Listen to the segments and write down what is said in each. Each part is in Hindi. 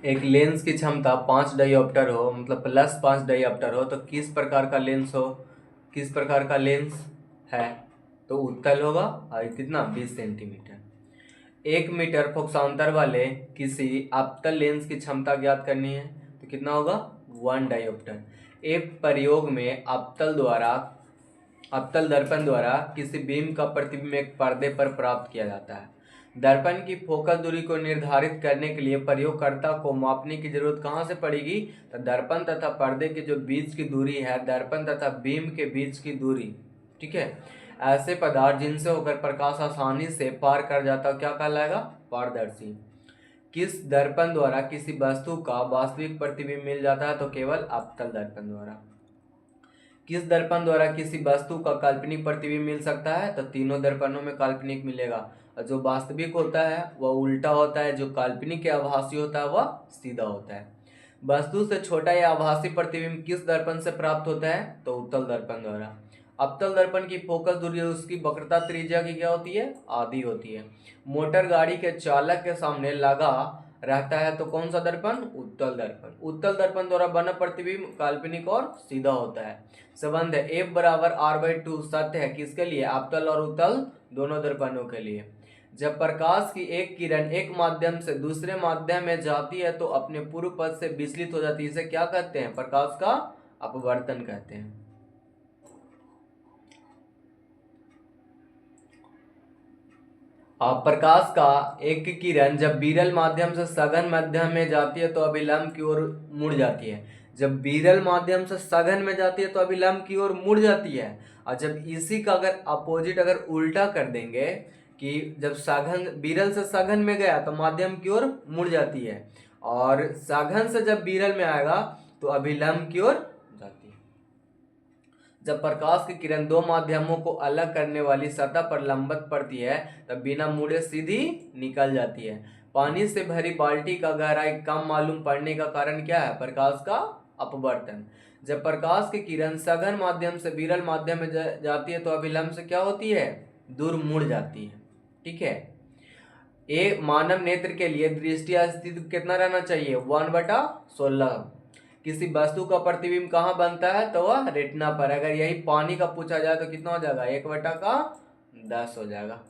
एक लेंस की क्षमता 5 डायोप्टर हो, मतलब +5 डायोप्टर हो, तो किस प्रकार का लेंस हो, किस प्रकार का लेंस है? तो उत्तल होगा। और कितना? 20 सेंटीमीटर। 1 मीटर पक्षांतर वाले किसी अवतल लेंस की क्षमता ज्ञात करनी है, तो कितना होगा? 1 डायोप्टर। एक प्रयोग में अवतल दर्पण द्वारा किसी बीम का प्रतिबिंब एक पर्दे पर प्राप्त किया जाता है। दर्पण की फोकस दूरी को निर्धारित करने के लिए प्रयोगकर्ता को मापने की जरूरत कहाँ से पड़ेगी? तो दर्पण तथा पर्दे के जो बीच की दूरी है, दर्पण तथा बीम के बीच की दूरी, ठीक है। ऐसे पदार्थ जिनसे होकर प्रकाश आसानी से पार कर जाता है क्या कहलाएगा? पारदर्शी। किस दर्पण द्वारा किसी वस्तु का वास्तविक प्रतिबिंब मिल जाता है? तो केवल अवतल दर्पण द्वारा। किस दर्पण द्वारा किसी वस्तु का काल्पनिक प्रतिबिंब मिल सकता है? तो तीनों दर्पणों में काल्पनिक मिलेगा। और जो वास्तविक होता है वह उल्टा होता है, जो काल्पनिक या आभासी होता है वह सीधा होता है। वस्तु से छोटा या आभासी प्रतिबिंब किस दर्पण से प्राप्त होता है? तो उत्तल दर्पण द्वारा। अवतल दर्पण की फोकस दूरी उसकी वक्रता त्रिज्या की क्या होती है? आधी होती है। मोटर गाड़ी के चालक के सामने लगा रहता है तो कौन सा दर्पण? उत्तल दर्पण। उत्तल दर्पण द्वारा बना प्रतिबिंब काल्पनिक और सीधा होता है। संबंध है F = R/2 सत्य है किसके लिए? अवतल और उत्तल दोनों दर्पणों के लिए। जब प्रकाश की एक किरण एक माध्यम से दूसरे माध्यम में जाती है तो अपने पूर्व पथ से विचलित हो जाती है। इसे क्या कहते हैं? प्रकाश का अपवर्तन कहते हैं। प्रकाश का एक किरण जब विरल माध्यम से सघन माध्यम में जाती है तो अभिलंब की ओर मुड़ जाती है। जब विरल माध्यम से सघन में जाती है तो अभिलंब की ओर मुड़ जाती है। और जब इसी का अगर अपोजिट अगर उल्टा कर देंगे कि जब सघन विरल से सघन में गया तो माध्यम की ओर मुड़ जाती है, और सघन से जब विरल में आएगा तो अभिलंब की ओर जाती है। जब प्रकाश की किरण दो माध्यमों को अलग करने वाली सतह पर लंबवत पड़ती है तब बिना मुड़े सीधी निकल जाती है। पानी से भरी बाल्टी का गहराई कम मालूम पड़ने का कारण क्या है? प्रकाश का अपवर्तन। जब प्रकाश की किरण सघन माध्यम से विरल माध्यम में जाती है तो अभिलंब से क्या होती है? दूर मुड़ जाती है। ठीक है। एक मानव नेत्र के लिए दृष्टि स्थिति कितना रहना चाहिए? 1/16। किसी वस्तु का प्रतिबिंब कहाँ बनता है? तो वह रेटिना पर। अगर यही पानी का पूछा जाए तो कितना हो जाएगा? 1/10 हो जाएगा।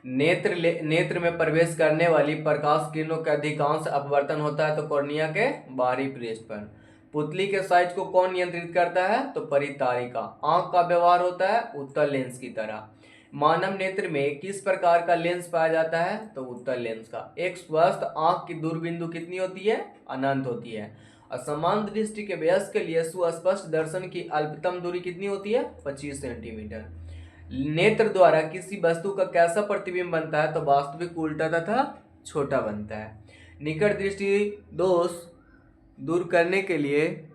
नेत्र में प्रवेश करने वाली प्रकाश किरणों का अधिकांश अपवर्तन होता है तो कॉर्निया के बाहरी पृष्ठ पर। पुतली के साइज को कौन नियंत्रित करता है? तो परितारिका। आंख का व्यवहार होता है उत्तल लेंस की तरह। मानव नेत्र में किस प्रकार का लेंस पाया जाता है? तो उत्तल लेंस का। एक स्वस्थ आंख की दूरबिंदु कितनी होती है? अनंत होती है। असमान दृष्टि के वयस्क के लिए सुस्पष्ट दर्शन की अल्पतम दूरी कितनी होती है? 25 सेंटीमीटर। नेत्र द्वारा किसी वस्तु का कैसा प्रतिबिंब बनता है? तो वास्तविक, उल्टा तथा छोटा बनता है। निकट दृष्टि दोष दूर करने के लिए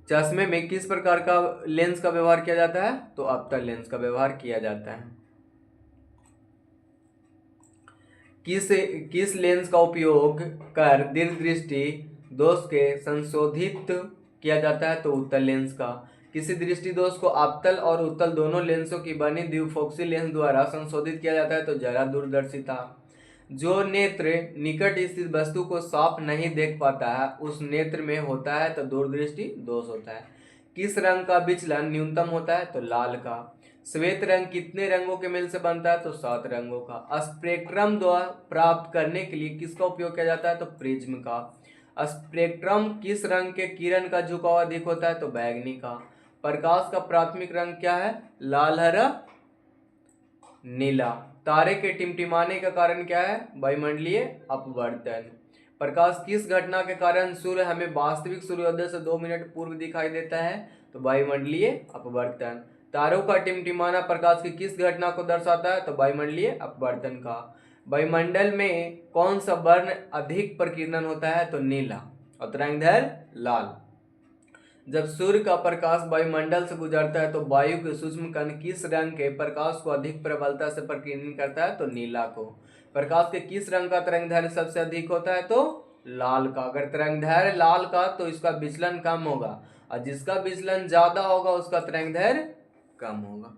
चश्मे में किस प्रकार का लेंस का व्यवहार किया जाता है? तो अवतल लेंस का व्यवहार किया जाता है। किस लेंस का उपयोग कर दीर्घ दृष्टि दोष के संशोधित किया जाता है? तो उत्तल लेंस का। किसी दृष्टि दोष को अवतल और उत्तल दोनों लेंसों की बनी द्विफोक्सी लेंस द्वारा संशोधित किया जाता है तो जरा दूरदर्शिता। जो नेत्र निकट स्थित वस्तु को साफ नहीं देख पाता है उस नेत्र में होता है तो दूरदृष्टि दोष होता है। किस रंग का विचलन न्यूनतम होता है? तो लाल का। श्वेत रंग कितने रंगों के मेल से बनता है? तो 7 रंगों का। स्पेक्ट्रम द्वारा प्राप्त करने के लिए किसका उपयोग किया जाता है? तो प्रिज्म का। स्पेक्ट्रम किस रंग के किरण का झुकाव अधिक होता है? तो बैगनी का। प्रकाश का प्राथमिक रंग क्या है? लाल, हरा, नीला। तारे के टिमटिमाने का कारण क्या है? वायुमंडलीय अपवर्तन। प्रकाश किस घटना के कारण सूर्य हमें वास्तविक सूर्योदय से 2 मिनट पूर्व दिखाई देता है? तो वायुमंडलीय अपवर्तन। तारों का टिमटिमाना प्रकाश की किस घटना को दर्शाता है? तो वायुमंडलीय अपवर्तन का। वायुमंडल में कौन सा वर्ण अधिक प्रकीर्णन होता है? तो नीला। और तरंगदैर्घ्य लाल। जब सूर्य का प्रकाश वायुमंडल से गुजरता है तो वायु के सूक्ष्म कण किस रंग के प्रकाश को अधिक प्रबलता से प्रकीर्णन करता है? तो नीला को। प्रकाश के किस रंग का तरंगदैर्घ्य सबसे अधिक होता है? तो लाल का। अगर तरंगदैर्घ्य लाल का तो इसका विचलन कम होगा, और जिसका विचलन ज्यादा होगा उसका तरंगदैर्घ्य कम होगा।